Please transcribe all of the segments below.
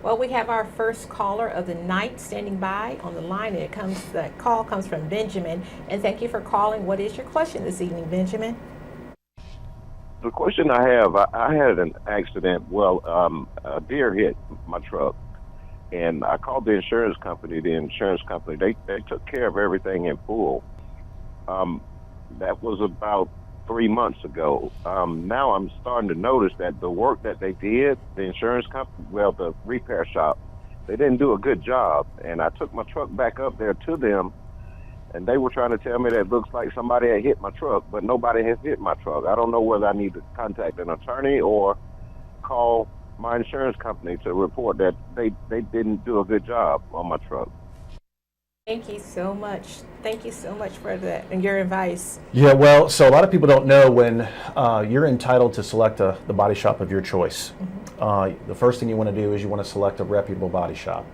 Well, we have our first caller of the night standing by on the line, and the call comes from Benjamin. And thank you for calling. What is your question this evening, Benjamin? The question I have, I had an accident. Well, a deer hit my truck, and I called the insurance company. The insurance company, they took care of everything in full. That was about 3 months ago. Now I'm starting to notice that the work that they did, the insurance company, well, the repair shop, they didn't do a good job. And I took my truck back up there to them, and they were trying to tell me that it looks like somebody had hit my truck, but nobody has hit my truck. I don't know whether I need to contact an attorney or call my insurance company to report that they didn't do a good job on my truck. Thank you so much. Thank you so much for that and your advice. Yeah, well, so a lot of people don't know when you're entitled to select the body shop of your choice. The first thing you want to do is you want to select a reputable body shop.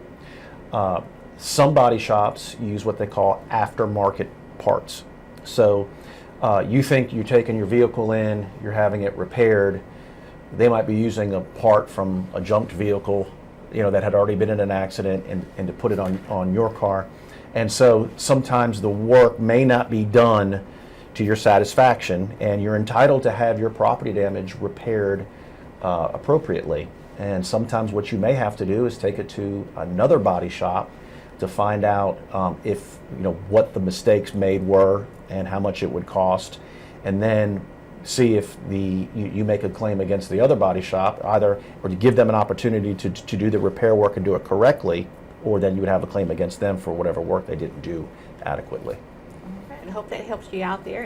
Some body shops use what they call aftermarket parts. So you think you're taking your vehicle in, you're having it repaired. They might be using a part from a junked vehicle, that had already been in an accident and to put it on your car. And so sometimes the work may not be done to your satisfaction, and you're entitled to have your property damage repaired appropriately. And sometimes what you may have to do is take it to another body shop to find out if what the mistakes made were and how much it would cost, and then see if you make a claim against the other body shop, either or to give them an opportunity to do the repair work and do it correctly, or then you would have a claim against them for whatever work they didn't do adequately. All right. I hope that helps you out there.